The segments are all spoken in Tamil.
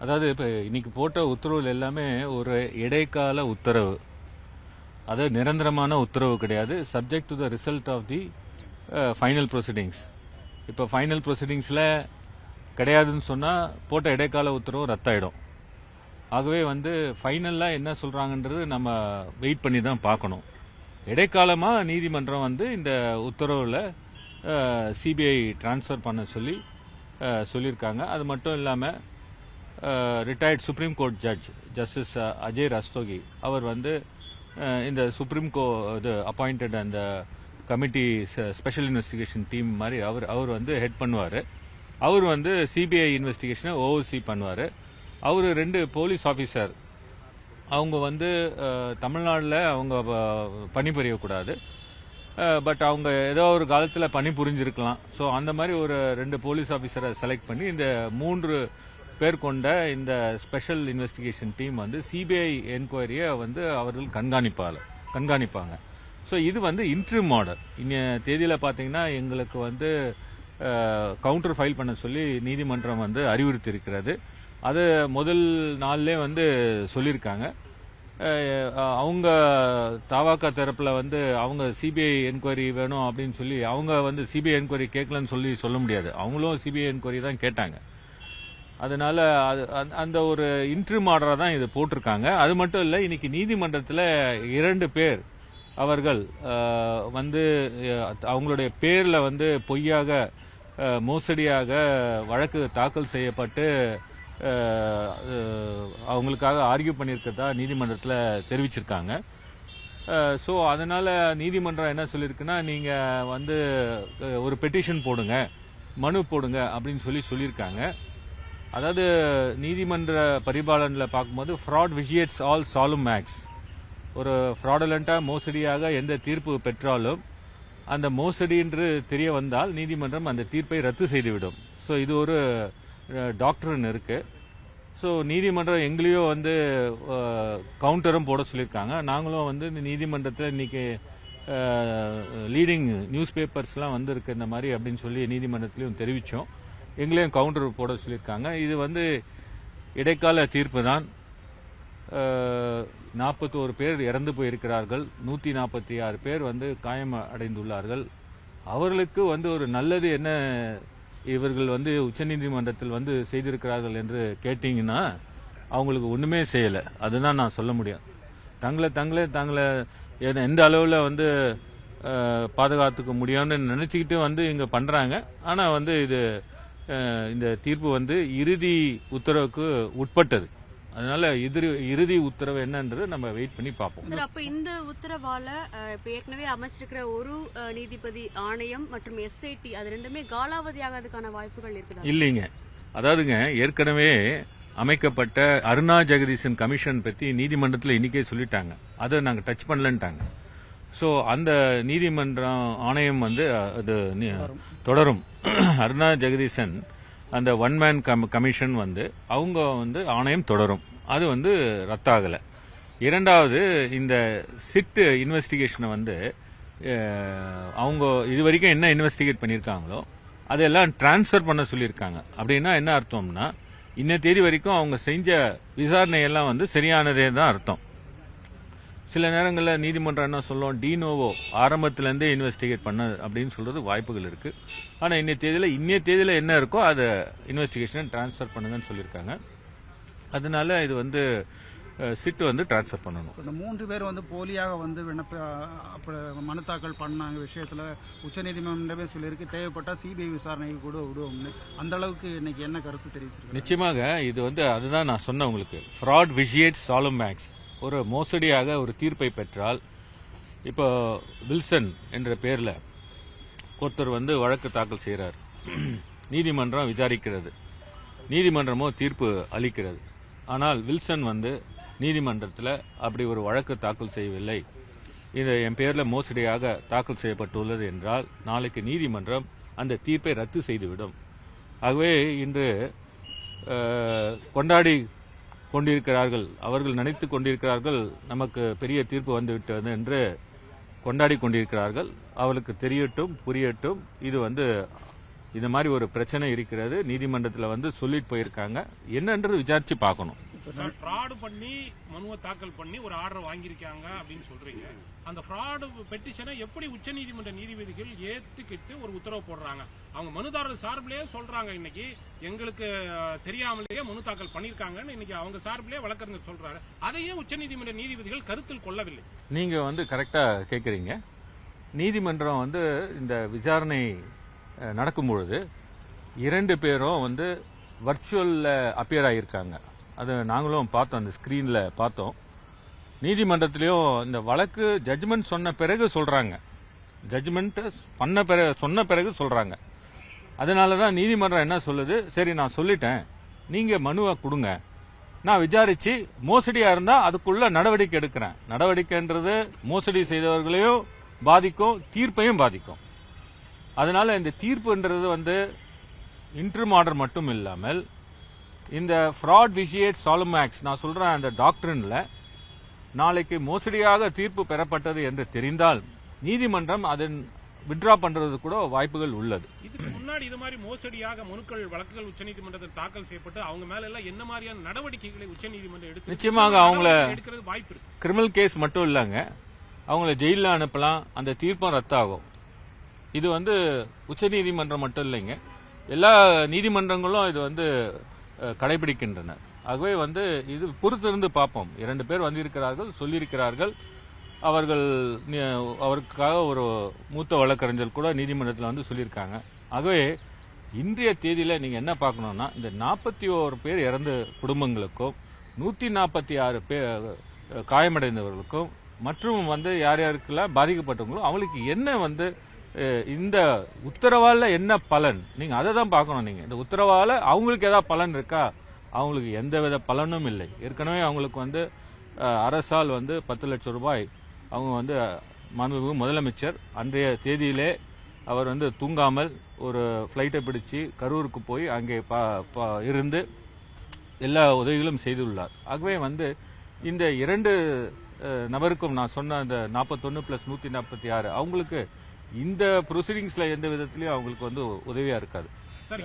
அதாவது இப்போ இன்னைக்கு போட்ட உத்தரவுகள் எல்லாமே ஒரு இடைக்கால உத்தரவு, அது நிரந்தரமான உத்தரவு கிடையாது. Subject to the result of the final proceedings. இப்போ ஃபைனல் ப்ரொசீடிங்ஸில் கிடையாதுன்னு சொன்னால் போட்ட இடைக்கால உத்தரவு ரத்தாயிடும். ஆகவே ஃபைனலாக என்ன சொல்கிறாங்கன்றது நம்ம வெயிட் பண்ணி தான் பார்க்கணும். இடைக்காலமாக நீதிமன்றம் இந்த உத்தரவில் சிபிஐ டிரான்ஸ்ஃபர் பண்ண சொல்லியிருக்காங்க. அது மட்டும் இல்லாமல் retired supreme court judge justice Ajay Rastogi அவர் இந்த சுப்ரீம் இது அப்பாயிண்டட் அந்த கமிட்டி ஸ்பெஷல் இன்வெஸ்டிகேஷன் டீம் மாதிரி அவர் ஹெட் பண்ணுவார். அவர் சிபிஐ இன்வெஸ்டிகேஷனை ஓவர்சி பண்ணுவார். அவர் 2 போலீஸ் ஆஃபீஸர் அவங்க தமிழ்நாட்டில் அவங்க பணிபுரியக்கூடாது, பட் அவங்க ஏதோ ஒரு காலத்தில் பணிபுரிஞ்சிருக்கலாம். ஸோ அந்த மாதிரி ஒரு 2 போலீஸ் ஆஃபீஸரை செலக்ட் பண்ணி இந்த 3 பேர் கொண்ட இந்த ஸ்பெஷல் இன்வெஸ்டிகேஷன் டீம் சிபிஐ என்கொயரியை அவர்கள் கண்காணிப்பாங்க. ஸோ இது இன்ட்ரிம் ஆர்டர். இன்னைய தேதியில் பார்த்தீங்கன்னா எங்களுக்கு கவுண்டர் ஃபைல் பண்ண சொல்லி நீதிமன்றம் அறிவுறுத்தி இருக்கிறது. அது முதல் நாள்லே சொல்லியிருக்காங்க. அவங்க தாவாக்கா தரப்பில் அவங்க சிபிஐ என்கொயரி வேணும் அப்படின்னு சொல்லி அவங்க சிபிஐ என்கொயரி கேட்கலன்னு சொல்ல முடியாது. அவங்களும் சிபிஐ என்கொயரி தான் கேட்டாங்க. அதனால அந்த ஒரு இன்ட்ரிம் ஆர்டராக தான் இது போட்டிருக்காங்க. அது மட்டும் இல்லை, இன்னைக்கு நீதிமன்றத்தில் 2 பேர் அவர்கள் அவங்களுடைய பேரில் பொய்யாக மோசடியாக வழக்கு தாக்கல் செய்யப்பட்டு அவங்களுக்காக ஆர்கியூ பண்ணியிருக்கிறதா நீதிமன்றத்தில் தெரிவிச்சிருக்காங்க. ஸோ அதனால் நீதிமன்றம் என்ன சொல்லியிருக்குன்னா, நீங்கள் ஒரு பெட்டிஷன் போடுங்க, மனு போடுங்க அப்படின்னு சொல்லியிருக்காங்க. அதாவது நீதிமன்ற பரிபாலனில் பார்க்கும்போது ஃப்ராட் விஜியேட்ஸ் ஆல் சாலும் ஆக்ட்ஸ். ஒரு ஃப்ராடுலண்டாக மோசடியாக எந்த தீர்ப்பு பெற்றாலும் அந்த மோசடி என்று தெரிய வந்தால் நீதிமன்றம் அந்த தீர்ப்பை ரத்து செய்துவிடும். ஸோ இது ஒரு டாக்டரின் இருக்கு. ஸோ நீதிமன்றம் எங்களையோ கவுண்டரும் போட சொல்லியிருக்காங்க. நாங்களும் நீதிமன்றத்தில் இன்னைக்கு லீடிங் நியூஸ் பேப்பர்ஸ்லாம் வந்திருக்கு இந்த மாதிரி அப்படின்னு சொல்லி நீதிமன்றத்திலையும் தெரிவித்தோம். எங்களையும் கவுண்டர் போட சொல்லியிருக்காங்க. இது இடைக்கால தீர்ப்பு தான். 41 பேர் இறந்து போயிருக்கிறார்கள், 146 பேர் காயம் அடைந்துள்ளார்கள். அவர்களுக்கு ஒரு நல்லது என்ன இவர்கள் உச்சநீதிமன்றத்தில் செய்திருக்கிறார்கள் என்று கேட்டீங்கன்னா அவங்களுக்கு ஒன்றுமே செய்யலை. அதுதான் நான் சொல்ல முடியும். தங்களை எந்த அளவில் பாதுகாத்துக்க முடியும்னு நினச்சிக்கிட்டு இங்கே பண்ணுறாங்க. ஆனால் இது இந்த தீர்ப்பு இறுதி உத்தரவுக்கு உட்பட்டது. அதனால இறுதி உத்தரவு என்னன்றது நம்ம வெயிட் பண்ணி பார்ப்போம். அப்ப இந்த உத்தரவால இப்ப ஏற்கனவே அமைச்சிருக்கிற ஒரு நீதிபதி ஆணையம் மற்றும் எஸ்ஐடி அது 2மே காலாவதி ஆகிறதுக்கான வாய்ப்புகள் இருக்குதா? இல்லைங்க. அதாவதுங்க, ஏற்கனவே அமைக்கப்பட்ட அருணா ஜெகதீசன் கமிஷன் பற்றி நீதிமன்றத்தில் இன்னைக்கே சொல்லிட்டாங்க. அதை நாங்கள் டச் பண்ணலன்ட்டாங்க. ஸோ அந்த நீதிமன்றம் ஆணையம் அது தொடரும். அருணா ஜெகதீசன் அந்த 1 மேன் கமிஷன் அவங்க ஆணையம் தொடரும். அது ரத்தாகலை. இரண்டாவது, இந்த சிட் இன்வெஸ்டிகேஷனை அவங்க இது வரைக்கும் என்ன இன்வெஸ்டிகேட் பண்ணியிருக்காங்களோ அதெல்லாம் டிரான்ஸ்ஃபர் பண்ண சொல்லியிருக்காங்க. அப்படின்னா என்ன அர்த்தம்னா, இன்ன தேதி வரைக்கும் அவங்க செஞ்ச விசாரணையெல்லாம் சரியானதே தான் அர்த்தம். சில நேரங்களில் நீதிமன்றம் என்ன சொல்லும், டினோவோ ஆரம்பத்திலேருந்தே இன்வெஸ்டிகேட் பண்ண அப்படின்னு சொல்றது வாய்ப்புகள் இருக்கு. ஆனால் இன்னைய தேதியில் என்ன இருக்கோ அதை இன்வெஸ்டிகேஷன் டிரான்ஸ்ஃபர் பண்ணுங்கன்னு சொல்லியிருக்காங்க. அதனால இது சிட் டிரான்ஸ்ஃபர் பண்ணணும். இந்த 3 பேர் போலியாக மனு தாக்கல் பண்ணாங்க விஷயத்தில் உச்சநீதிமன்றமே சொல்லியிருக்கு, தேவைப்பட்ட சிபிஐ விசாரணைக்கு கூட விடுவோம்னு. அந்த அளவுக்கு இன்னைக்கு என்ன கருத்து தெரிவிச்சிருக்கு? நிச்சயமாக இது அதுதான் நான் சொன்னேன் உங்களுக்கு. ஃப்ராட் விஜியேட்ஸ் சாலும் ஆக்ட்ஸ். ஒரு மோசடியாக ஒரு தீர்ப்பை பெற்றால், இப்போ வில்சன் என்ற பேரில் ஒருத்தர் வழக்கு தாக்கல் செய்கிறார். நீதிமன்றம் விசாரிக்கிறது, நீதிமன்றமோ தீர்ப்பு அளிக்கிறது. ஆனால் வில்சன் நீதிமன்றத்தில் அப்படி ஒரு வழக்கு தாக்கல் செய்யவில்லை, இது என் பேரில் மோசடியாக தாக்கல் செய்யப்பட்டுள்ளது என்றால் நாளைக்கு நீதிமன்றம் அந்த தீர்ப்பை ரத்து செய்துவிடும். ஆகவே இன்று கொண்டாடி கொண்டிருக்கிறார்கள், அவர்கள் நினைத்துக் கொண்டிருக்கிறார்கள் நமக்கு பெரிய தீர்ப்பு வந்துவிட்டது என்று கொண்டாடி கொண்டிருக்கிறார்கள். அவளுக்கு தெரியட்டும், புரியட்டும், இது இந்த மாதிரி ஒரு பிரச்சனை இருக்கிறது, நீதிமன்றத்தில் வந்து சொல்லிட்டு போயிருக்காங்க, என்னன்றது விசாரிச்சு பார்க்கணும். சார், ஃப்ராடு பண்ணி மனுவை தாக்கல் பண்ணி ஒரு ஆர்டர் வாங்கியிருக்காங்க அப்படின்னு சொல்றீங்க. அந்த ஃப்ராடு பெட்டிஷனை எப்படி உச்சநீதிமன்ற நீதிபதிகள் ஏத்துக்கிட்டு ஒரு உத்தரவு போடுறாங்க? அவங்க மனுதாரர் சார்பிலேயே சொல்றாங்க, இன்னைக்கு எங்களுக்கு தெரியாமலேயே மனு தாக்கல் பண்ணிருக்காங்கன்னு இன்னைக்கு அவங்க சார்பிலேயே வழக்கறிஞர் சொல்றாரு. அதையே உச்சநீதிமன்ற நீதிபதிகள் கருத்தில் கொள்ளவில்லை. நீங்க வந்து கரெக்டா கேட்கறீங்க. நீதிமன்றம் வந்து இந்த விசாரணை நடக்கும் பொழுது 2 பேரும் வந்து வர்ச்சுவல்ல அப்பியர் ஆகியிருக்காங்க. அது நாங்களும் பார்த்தோம், அந்த ஸ்கிரீன்ல பார்த்தோம். நீதிமன்றத்திலையும் இந்த வழக்கு ஜட்ஜ்மெண்ட் சொன்ன பிறகு சொல்றாங்க, ஜட்ஜ்மெண்ட் சொன்ன பிறகு சொல்றாங்க. அதனால தான் நீதிமன்றம் என்ன சொல்லுது, சரி நான் சொல்லிட்டேன், நீங்க மனுவை கொடுங்க, நான் விசாரிச்சு மோசடியா இருந்தா அதுக்குள்ள நடவடிக்கை எடுக்கிறேன். நடவடிக்கைன்றது மோசடி செய்தவர்களையும் பாதிக்கும், தீர்ப்பையும் பாதிக்கும். அதனால இந்த தீர்ப்புன்றது வந்து இன்டர்ம் ஆர்டர் மட்டும் இல்லாமல் இந்த ஃப்ராட் விஷியேட் சாலம் ஆக்ட்ஸ் நான் சொல்றேன், அந்த டாக்டரின்ல நாளைக்கு மோசடியாக தீர்ப்பு பெறப்பட்டது என்று தெரிந்தால் நீதிமன்றம் அதன் வித்ட்ரா பண்றது கூட வாய்ப்புகள் உள்ளது. இதுக்கு முன்னாடி இது மாதிரி மோசடியாக மனுக்கள் வழக்குகள் உச்சநீதிமன்றத்தில் தாக்கல் செய்யப்பட்டு அவங்க மேல எல்லாம் என்ன மாதிரியான நடவடிக்கைகளை உச்சநீதிமன்றம் எடுத்து நிச்சயமாக அவங்கள எடுக்கிறது வாய்ப்பு இருக்கு. கிரிமினல் கேஸ் மட்டும் இல்லங்க, அவங்கள ஜெயில அனுப்பலாம், அந்த தீர்ப்பும் ரத்தாகும். இது வந்து உச்சநீதிமன்றம் மட்டும் இல்லைங்க, எல்லா நீதிமன்றங்களும் இது வந்து கடைபிடிக்கின்றன. ஆகவே வந்து இது பொறுத்திருந்து பார்ப்போம். 2 பேர் வந்திருக்கிறார்கள், சொல்லியிருக்கிறார்கள். அவருக்காக ஒரு மூத்த வழக்கறிஞர் கூட நீதிமன்றத்தில் வந்து சொல்லியிருக்காங்க. ஆகவே இன்றைய தேதியில நீங்க என்ன பார்க்கணும்னா, இந்த 41 பேர் இறந்த குடும்பங்களுக்கும் 146 பேர் காயமடைந்தவர்களுக்கும் மற்றும் வந்து யார் யாருக்கெல்லாம் பாதிக்கப்பட்டவங்களோ அவங்களுக்கு என்ன வந்து இந்த உத்தரவால என்ன பலன், நீங்க அதை தான் பார்க்கணும். நீங்க இந்த உத்தரவால அவங்களுக்கு ஏதாவது பலன் இருக்கா? அவங்களுக்கு எந்தவித பலனும் இல்லை. ஏற்கனவே அவங்களுக்கு வந்து அரசால் வந்து 10 லட்சம் ரூபாய் அவங்க வந்து மாண்புமிகு முதலமைச்சர் அன்றைய தேதியிலே அவர் வந்து தூங்காமல் ஒரு பிளைட்டை பிடிச்சு கரூருக்கு போய் அங்கே இருந்து எல்லா உதவிகளும் செய்துள்ளார். ஆகவே வந்து இந்த 2 நபருக்கும் நான் சொன்ன அந்த 41 + 146 அவங்களுக்கு இந்த ப்ரொசீடிங்ஸ்ல எந்த விதத்திலயும் அவங்களுக்கு வந்து உதவியா இருக்காது. சார்,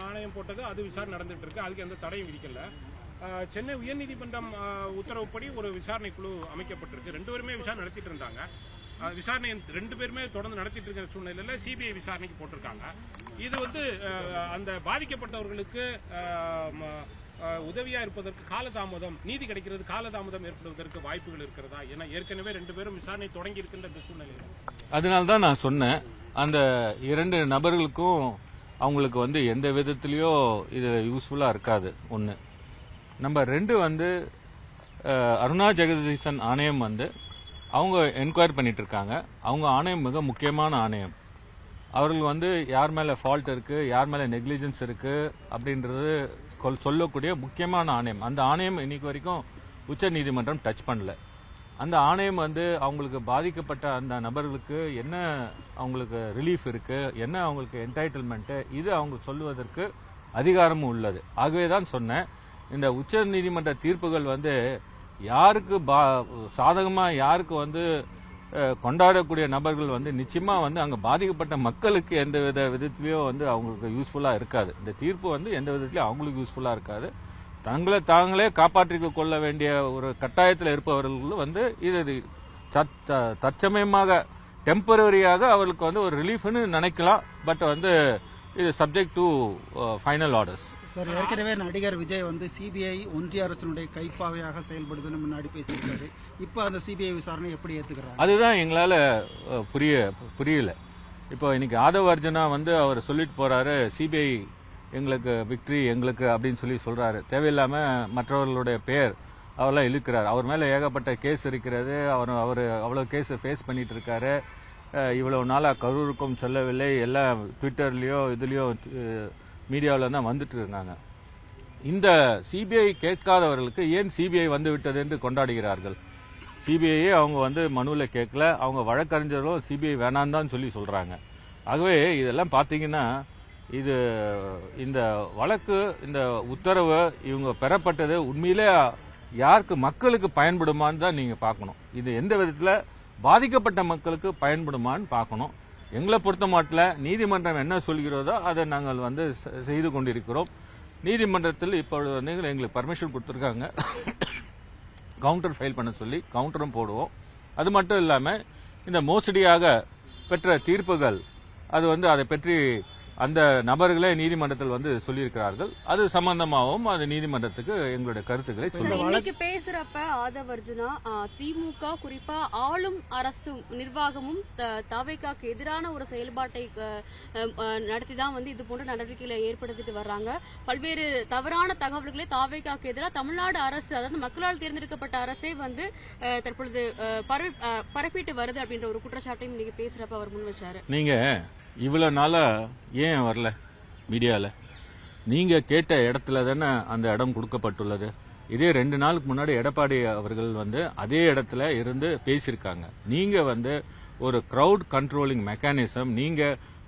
ஆணையம் போட்டது, அது விசாரணை நடந்துட்டு இருக்கு, அதுக்கு எந்த தடையும் விதிக்கல. சென்னை உயர்நீதிமன்றம் உத்தரவுப்படி ஒரு விசாரணை குழு அமைக்கப்பட்டிருக்கு. 2 பேருமே விசாரணை நடத்திட்டு இருந்தாங்க. விசாரணை 2 பேருமே தொடர்ந்து நடத்திட்டு இருக்கிற சூழ்நிலையில சிபிஐ விசாரணைக்கு போட்டிருக்காங்க. இது வந்து அந்த பாதிக்கப்பட்டவர்களுக்கு உதவியா இருப்பதற்கு காலதாமதம், நீதி கிடைக்கிறது காலதாமதம் ஏற்படுவதற்கு வாய்ப்புகள் இருக்கிறதா? ஏன்னா ஏற்கனவே 2 பேரும் விசாரணை தொடங்கி இருக்கின்ற இந்த சூழ்நிலையில அதனால்தான் நான் சொன்னேன், அந்த 2 நபர்களுக்கும் அவங்களுக்கு வந்து எந்த விதத்திலயோ இது யூஸ்ஃபுல்லா இருக்காது. 1 நம்பர் 2 வந்து அருணா ஜெகதீசன் ஆணையம் வந்து அவங்க என்கொயரி பண்ணிட்டு இருக்காங்க. அவங்க ஆணையம் மிக முக்கியமான ஆணையம். அவர்கள் வந்து யார் மேல ஃபால்ட் இருக்கு, யார் மேல நெக்லிஜென்ஸ் இருக்கு அப்படின்றது சொல்லக்கூடிய முக்கியமான ஆணையம். அந்த ஆணையம் இன்னைக்கு வரைக்கும் உச்ச நீதிமன்றம் டச் பண்ணல. அந்த ஆணையம் வந்து அவங்களுக்கு பாதிக்கப்பட்ட அந்த நபர்களுக்கு என்ன அவங்களுக்கு ரிலீஃப் இருக்கு, என்ன அவங்களுக்கு என்டைட்டில்மெண்ட், இது அவங்க சொல்லுவதற்கு அதிகாரமும் உள்ளது. ஆகவே தான் சொன்னேன், இந்த உச்ச நீதிமன்ற தீர்ப்புகள் வந்து யாருக்கு சாதகமா யாருக்கு வந்து கொண்டாடக்கூடிய நபர்கள் வந்து நிச்சயமா வந்து அங்க பாதிக்கப்பட்ட மக்களுக்கு எந்த விதத்திலயோ வந்து அவங்களுக்கு யூஸ்ஃபுல்லா இருக்காது. இந்த தீர்ப்பு வந்து எந்த விதத்திலயும் அவங்களுக்கு யூஸ்ஃபுல்லா இருக்காது. தங்களை தாங்களே காப்பாற்றிக் கொள்ள வேண்டிய ஒரு கட்டாயத்தில் இருப்பவர்கள் வந்து இது தற்சமயமாக டெம்பரரியாக அவர்களுக்கு வந்து ஒரு ரிலீஃப்னு நினைக்கலாம். பட் வந்து இது subject to final orders. Sir, ஏற்கனவே நடிகர் விஜய் வந்து சிபிஐ ஒன்றிய அரசினுடைய கைப்பாவையாக செயல்படுதுன்னு முன்னாடி பேசியிருக்காரு. இப்போ அந்த சிபிஐ விசாரணை எப்படி ஏத்துக்கிறாங்க? அதுதான் எங்களால புரியல. இப்போ இன்னைக்கு ஆதவ அர்ஜுனா வந்து அவர் சொல்லிட்டு போறாரு, சிபிஐ எங்களுக்கு விக்டரி எங்களுக்கு அப்படின்னு சொல்றாரு. தேவையில்லாம மற்றவர்களுடைய பெயர் அவரெல்லாம் இழுக்கிறார். அவர் மேல ஏகப்பட்ட கேஸ் இருக்கிறது. அவர் அவ்வளவு கேஸ் ஃபேஸ் பண்ணிட்டு இருக்காரு. இவ்வளவு நாளா கரூருக்கும் செல்லவில்லை, எல்லாம் ட்விட்டர்லயோ இதுலயோ மீடியாவில் தான் வந்துட்டு இருக்காங்க. இந்த சிபிஐ கேட்காதவர்களுக்கு ஏன் சிபிஐ வந்து விட்டது என்று கொண்டாடுகிறார்கள். சிபிஐயே அவங்க வந்து மனுவில் கேட்கல, அவங்க வழக்கறிஞர்களும் சிபிஐ வேணான்னு தான் சொல்றாங்க. ஆகவே இதெல்லாம் பார்த்தீங்கன்னா இது இந்த வழக்கு இந்த உத்தரவு இவங்க பெறப்பட்டது உண்மையிலே யாருக்கு மக்களுக்கு பயன்படுமான்னு தான் நீங்க பார்க்கணும். இது எந்த விதத்தில் பாதிக்கப்பட்ட மக்களுக்கு பயன்படுமான்னு பார்க்கணும். எங்களை பொறுத்த மாட்டில் நீதிமன்றம் என்ன சொல்கிறதோ அதை நாங்கள் வந்து செய்து கொண்டிருக்கிறோம். நீதிமன்றத்தில் இப்பொழுது வந்து எங்களுக்கு பர்மிஷன் கொடுத்துருக்காங்க கவுண்டர் ஃபைல் பண்ண சொல்லி, கவுண்டரும் போடுவோம். அது மட்டும் இல்லாமல் இந்த மோசடியாக பெற்ற தீர்ப்புகள் அது வந்து அதை பற்றி அந்த நபர்களே நீதிமன்றத்தில் வந்து சொல்லியிருக்கிறார்கள். அது சம்பந்தமாகவும் அது நீதிமன்றத்துக்கு எங்களுடைய கருத்துக்களை சொல்லுவோம். இன்னைக்கு பேசுறப்ப ஆதவ் அர்ஜுனா திமுக குறிப்பா ஆளும் அரசும் நிர்வாகமும் தவேகாக்கு எதிரான ஒரு செயல்பாட்டை நடத்தி தான் வந்து இது போன்ற நடவடிக்கைகளை ஏற்படுத்திட்டு வர்றாங்க. பல்வேறு தவறான தகவல்களை தவேகாக்கு எதிராக தமிழ்நாடு அரசு, அதாவது மக்களால் தேர்ந்தெடுக்கப்பட்ட அரசே வந்து தற்பொழுது பரப்பிட்டு வருது அப்படின்ற ஒரு குற்றச்சாட்டையும் நீங்க பேசுறப்ப அவர் முன் வச்சாரு. நீங்க இவ்வளவு நாளா ஏன் வரல மீடியால? நீங்க கேட்ட இடத்துல தானே அந்த இடம் கொடுக்கப்பட்டுள்ளது. இதே 2 நாளுக்கு முன்னாடி எடப்பாடி அவர்கள் வந்து அதே இடத்துல இருந்து பேசியிருக்காங்க. நீங்க வந்து ஒரு கிரவுட் கண்ட்ரோலிங் மெக்கானிசம், நீங்க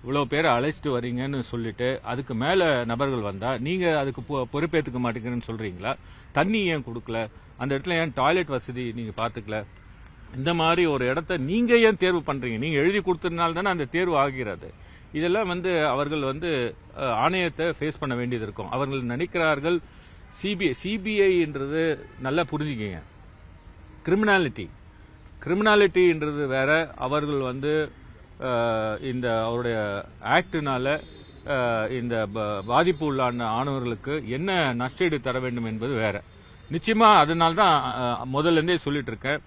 இவ்வளவு பேரை அழைச்சிட்டு வரீங்கன்னு சொல்லிட்டு அதுக்கு மேல நபர்கள் வந்தா நீங்க அதுக்கு பொறுப்பேற்றுக்க மாட்டேங்கிறேன்னு சொல்றீங்களா? தண்ணி ஏன் கொடுக்கல? அந்த இடத்துல ஏன் டாய்லெட் வசதி நீங்க பாத்துக்கல? இந்த மாதிரி ஒரு இடத்த நீங்க ஏன் தேர்வு பண்றீங்க? நீங்க எழுதி கொடுத்ததுனால தானே அந்த தேர்வு ஆகிறது. இதெல்லாம் வந்து அவர்கள் வந்து ஆணையத்தை ஃபேஸ் பண்ண வேண்டியது இருக்கும். அவர்கள் நினைக்கிறார்கள் சிபிஐன்றது நல்லா புரிஞ்சுக்கங்க, கிரிமினாலிட்டின்றது வேற. அவர்கள் வந்து இந்த அவருடைய ஆக்டினால இந்த பாதிப்பு உள்ளான ஆணவர்களுக்கு என்ன நஷ்டஈடு தர வேண்டும் என்பது வேற. நிச்சயமா அதனால்தான் முதல்ல இருந்தே சொல்லிட்டு இருக்கேன்,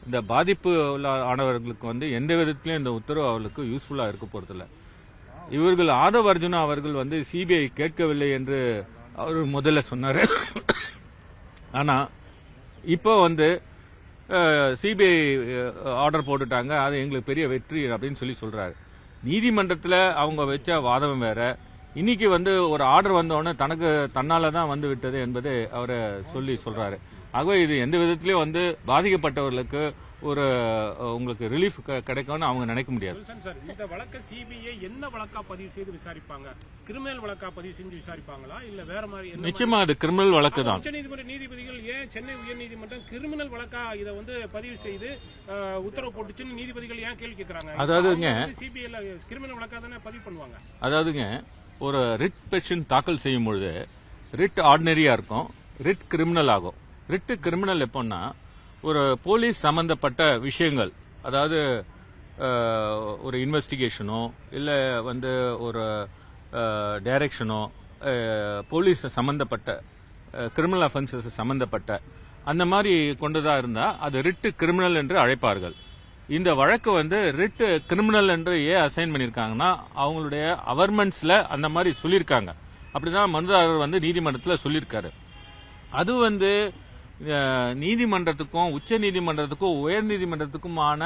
இந்த பாதிப்பு உள்ள ஆனவர்களுக்கு வந்து எந்த விதத்திலும் இந்த உத்தரவு அவர்களுக்கு யூஸ்ஃபுல்லா இருக்க போறதில்ல. இவர்கள் ஆதவ் அர்ஜுனா அவர்கள் வந்து சிபிஐ கேட்கவில்லை என்று அவர் முதல்ல சொன்னாரு. ஆனா இப்போ வந்து சிபிஐ ஆர்டர் போட்டுட்டாங்க, அது எங்களுக்கு பெரிய வெற்றி அப்படின்னு சொல்லி சொல்றாரு. நீதிமன்றத்தில் அவங்க வச்ச வாதம் வேற. இன்னைக்கு வந்து ஒரு ஆர்டர் வந்தோடனே தனக்கு தன்னாலதான் வந்து விட்டது என்பது அவரை சொல்லி சொல்றாரு. ஆகவே இது எந்த விதத்திலயும் வந்து பாதிக்கப்பட்டவர்களுக்கு ஒரு உங்களுக்கு ரிலீஃப் கிடைக்கும்னு அவங்க நினைக்க முடியாது. சார், இந்த வழக்க சிபிஐ என்ன வழக்கா பதிவு செய்து விசாரிப்பாங்க? கிரிமினல் வழக்கா பதிவு செஞ்சு விசாரிப்பாங்களா இல்ல வேற மாதிரி? நிச்சயமா அது கிரிமினல் வழக்கு தான். உச்சநீதிமன்ற நீதிபதிகள் ஏன் சென்னை உயர்நீதிமன்றம் கிரிமினல் வழக்கா இதை வந்து பதிவு செய்து உத்தரவு போட்டுச்சுன்னு நீதிபதிகள் ஏன் கேள்வி கேட்கறாங்க? அதாவதுங்க சிபிஐல கிரிமினல் வழக்கா தானே பதிவு பண்ணுவாங்க. அதாவதுங்க ஒரு ரிட் பெட்டிஷன் தாக்கல் செய்யும் பொழுது ரிட் ஆர்டினரியா இருக்கும், ரிட் கிரிமினல் ஆகும். ரிட் கிரிமினல் எப்போன்னா ஒரு போலீஸ் சம்பந்தப்பட்ட விஷயங்கள், அதாவது ஒரு இன்வெஸ்டிகேஷனோ இல்ல வந்து ஒரு டைரக்ஷனோ போலீஸ் சம்பந்தப்பட்ட கிரிமினல் அஃபென்சஸ் சம்பந்தப்பட்ட அந்த மாதிரி கொண்டதா இருந்தா அது ரிட் கிரிமினல் என்று அழைப்பார்கள். இந்த வழக்கு வந்து ரிட் கிரிமினல் என்று ஏன் அசைன் பண்ணிருக்காங்கன்னா அவங்களுடைய அவர்மெண்ட்ஸ்ல அந்த மாதிரி சொல்லியிருக்காங்க. அப்படிதான் மனுதாரர் வந்து நீதிமன்றத்தில் சொல்லியிருக்காரு. அது வந்து நீதிமன்றத்துக்கும் உச்ச நீதிமன்றத்துக்கும் உயர் நீதிமன்றத்துக்குமான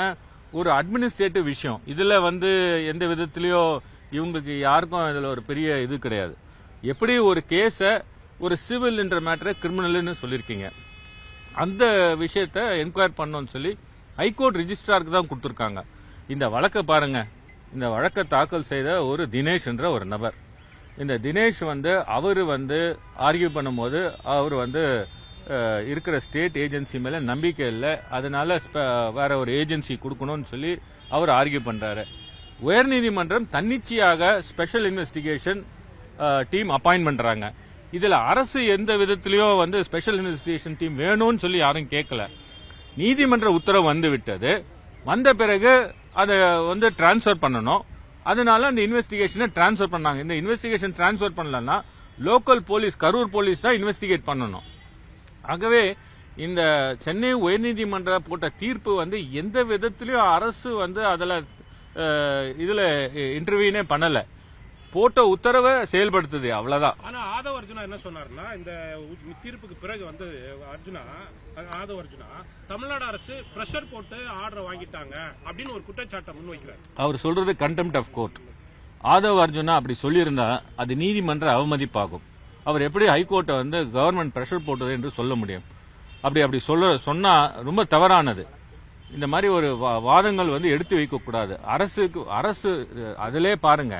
ஒரு அட்மினிஸ்ட்ரேட்டிவ் விஷயம். இதுல வந்து எந்த விதத்திலயோ இவங்களுக்கு யாருக்கும் இதுல ஒரு பெரிய இது கிடையாது. எப்படி ஒரு கேஸ ஒரு சிவில் என்ற மேட்டரை கிரிமினல்னு சொல்லியிருக்கீங்க, அந்த விஷயத்தை என்கொயர் பண்ணணும்னு சொல்லி ஹைகோர்ட் ரிஜிஸ்ட்ராருக்கு தான் கொடுத்துருக்காங்க. இந்த வழக்கை பாருங்க, இந்த வழக்கை தாக்கல் செய்த ஒரு தினேஷ் என்ற ஒரு நபர். இந்த தினேஷ் வந்து அவர் வந்து ஆர்கியூ பண்ணும்போது அவர் வந்து இருக்கிற ஸ்டேட் ஏஜென்சி மேல நம்பிக்கை இல்லை, அதனால வேற ஒரு ஏஜென்சி கொடுக்கணும்னு சொல்லி அவர் ஆர்கியூ பண்றாரு. உயர்நீதிமன்றம் தன்னிச்சையாக ஸ்பெஷல் இன்வெஸ்டிகேஷன் டீம் அப்பாயின்ட் பண்றாங்க. இதுல அரசு எந்த விதத்திலயும் வந்து ஸ்பெஷல் இன்வெஸ்டிகேஷன் டீம் வேணும்னு சொல்லி யாரும் கேட்கல. நீதிமன்ற உத்தரவு வந்து விட்டது, வந்த பிறகு அதை வந்து டிரான்ஸ்பர் பண்ணணும். அதனால அந்த இன்வெஸ்டிகேஷனை டிரான்ஸ்பர் பண்ணாங்க. இந்த இன்வெஸ்டிகேஷன் டிரான்ஸ்பர் பண்ணலன்னா லோக்கல் போலீஸ், கரூர் போலீஸ் தான் இன்வெஸ்டிகேட் பண்ணணும். ஆகவே இந்த சென்னை உயர்நீதிமன்ற போட்ட தீர்ப்பு வந்து எந்த விதத்திலயும் அரசு வந்து இதுல இன்டர்வியூனே பண்ணல, போட்ட உத்தரவை செயல்படுத்துது, அவ்வளவுதான். ஆனா ஆதவ் அர்ஜுனா என்ன சொன்னாருன்னா, இந்த தீர்ப்புக்கு பிறகு வந்து ஆதவ் அர்ஜுனா தமிழ்நாடு அரசு பிரஷர் போட்டு ஆர்டர் வாங்கிட்டாங்க அப்படின்னு ஒரு குற்றச்சாட்டை முன்வைக்கிறார். அவர் சொல்றது contempt of court. Aadhav Arjuna அப்படி சொல்லியிருந்தா அது நீதிமன்ற அவமதிப்பாகும். அவர் எப்படி ஹைகோர்ட்டை வந்து கவர்மெண்ட் பிரஷர் போட்டது என்று சொல்ல முடியும்? அப்படி சொன்னா ரொம்ப தவறானது. இந்த மாதிரி ஒரு வாதங்கள் வந்து எடுத்து வைக்க கூடாது. அரசு அதிலே பாருங்க,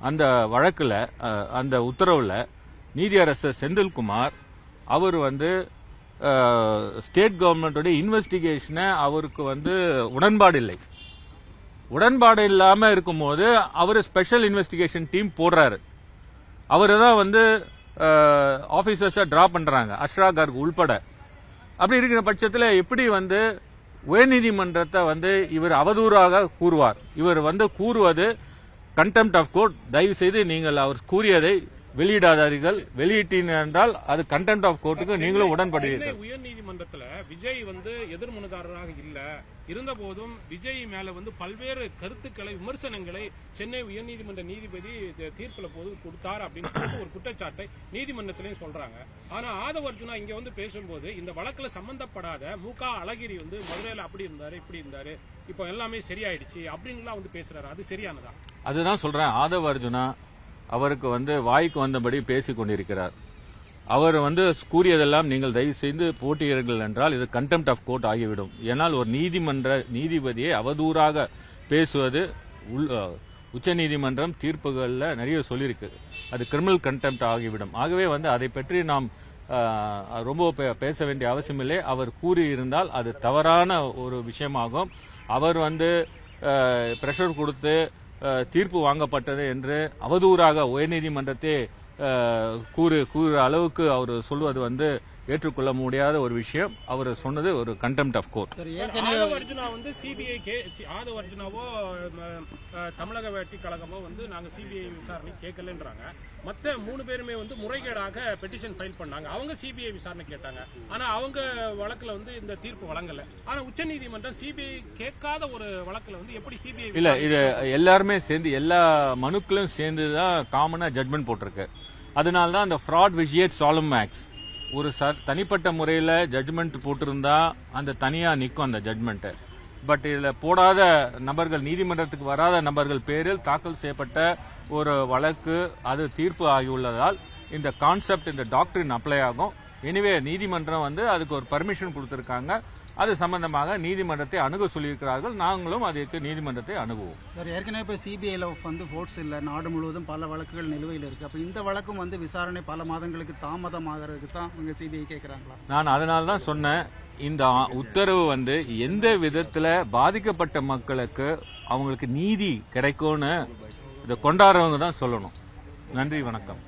அந்த வழக்குல அந்த உத்தரவுல நீதியரசர் செந்தில்குமார் அவர் வந்து ஸ்டேட் கவர்மெண்டோட இன்வெஸ்டிகேஷனை அவருக்கு வந்து உடன்பாடு இல்லை. உடன்பாடு இல்லாம இருக்கும்போது அவர் ஸ்பெஷல் இன்வெஸ்டிகேஷன் டீம் போடுறாரு. அவரு தான் வந்து ஆபீசர்ஸை டிரா பண்றாங்க, அஷ்ரா கார்க் உள்பட. அப்படி இருக்கிற பட்சத்தில் எப்படி வந்து உயர்நீதிமன்றத்தை வந்து இவர் அவதூறாக கூறுவார்? இவர் வந்து கூறுவது கண்டெம்ட் ஆஃப் கோர்ட். தயவு செய்து நீங்கள் அவர் கூறியதை வெளியிடாதீர்கள். வெளியிட்டீங்க என்றால் அது கண்டெம்ட் ஆஃப் கோர்ட்டுக்கு நீங்களும் உடன்படுவீர்கள். உயர்நீதிமன்றத்துல விஜய் வந்து எதிர்மனுதாரராக இல்ல இருந்த போதும் விஜய் மேல வந்து பல்வேறு கருத்துக்களை, விமர்சனங்களை சென்னை உயர்நீதிமன்ற நீதிபதி தீர்ப்புல போது கொடுத்தார் அப்படின்னு சொல்லிட்டு ஒரு குற்றச்சாட்டை நீதிமன்றத்திலையும் சொல்றாங்க. ஆனா ஆதவ அர்ஜுனா இங்க வந்து பேசும்போது இந்த வழக்குல சம்பந்தப்படாத முக அழகிரி வந்து மதுரையில அப்படி இருந்தாரு, இப்படி இருந்தாரு, இப்போ எல்லாமே சரியாயிடுச்சு அப்படின்லாம் வந்து பேசுறாரு. அது சரியானதா? அதுதான் சொல்றேன். ஆதவ அர்ஜுனா அவருக்கு வந்து வாய்க்கு வந்தபடி பேசிக் கொண்டிருக்கிறார். அவர் வந்து கூறியதெல்லாம் நீங்கள் தயவு செய்து போட்டியிடுங்கள் என்றால் இது கண்டெம்ட் ஆஃப் கோர்ட் ஆகிவிடும். ஏனால் ஒரு நீதிபதியை அவதூறாக பேசுவது உச்சநீதிமன்றம் தீர்ப்புகளில் நிறைய சொல்லியிருக்கு. அது கிரிமினல் கண்டெம்ட் ஆகிவிடும். ஆகவே வந்து அதை பற்றி நாம் ரொம்ப பேச வேண்டிய அவசியமில்லை. அவர் கூறியிருந்தால் அது தவறான ஒரு விஷயமாகும். அவர் வந்து பிரஷர் கொடுத்து தீர்ப்பு வாங்கப்பட்டது என்று அவதூறாக உயர்நீதிமன்றத்தை கூறுற அளவுக்கு அவர் சொல்வது வந்து ஏற்றுக்கொள்ள முடியாத ஒரு விஷயம். அவர் சொன்னது ஒரு contempt of court. Aadhav Arjuna வந்து சிபிஐ ஆதவ அர்ஜுனாவோ தமிழக வெற்றி கழகமோ வந்து நாங்க சிபிஐ விசாரணை கேட்கலன்றாங்க. மத்த 3 பேருமே வந்து முறைகேடாக பெட்டிஷன் ஃபைல் பண்ணாங்க. அவங்க சிபிஐ விசாரணை கேட்டாங்க. ஆனா அவங்க வழக்குல வந்து இந்த தீர்ப்பு வழங்கல. ஆனா உச்சநீதிமன்றம் சிபிஐ கேட்காத ஒரு வழக்குல வந்து எப்படி சிபிஐ இல்ல, இது எல்லாருமே சேர்ந்து எல்லா மனுக்களும் சேர்ந்து தான் காமனா ஜட்மெண்ட் போட்டிருக்கு. அதனால்தான் அந்த ஃப்ராட் விஜியேட் சாலம் ஆக்ட்ஸ் ஒரு தனிப்பட்ட முறையில் ஜட்மெண்ட் போட்டிருந்தா அந்த தனியா நிற்கும் அந்த ஜட்மெண்ட். பட் இதில் போடாத நபர்கள், நீதிமன்றத்துக்கு வராத நபர்கள் பேரில் தாக்கல் செய்யப்பட்ட ஒரு வழக்கு அது தீர்ப்பு ஆகியுள்ளதால் இந்த கான்செப்ட், இந்த டாக்டரின் அப்ளை ஆகும். எனிவே நீதிமன்றம் வந்து அதுக்கு ஒரு பர்மிஷன் கொடுத்திருக்காங்க. அது சம்பந்தமாக நீதிமன்றத்தை அணுக சொல்லியிருக்கிறார்கள். நாங்களும் அதுக்கு நீதிமன்றத்தை அணுகுவோம். சார், ஏற்கனவே இப்போ சிபிஐல வந்து ஃபோர்ஸ் இல்லை, நாடு முழுவதும் பல வழக்குகள் நிலுவையில் இருக்கு. அப்போ இந்த வழக்கும் வந்து விசாரணை பல மாதங்களுக்கு தாமதமாகிறதுக்கு தான் இவங்க சிபிஐ கேட்கிறாங்களா? நான் அதனால தான் சொன்னேன், இந்த உத்தரவு வந்து எந்த விதத்துல பாதிக்கப்பட்ட மக்களுக்கு அவங்களுக்கு நீதி கிடைக்கும்னு இதை கொண்டாடுறவங்க தான் சொல்லணும். நன்றி, வணக்கம்.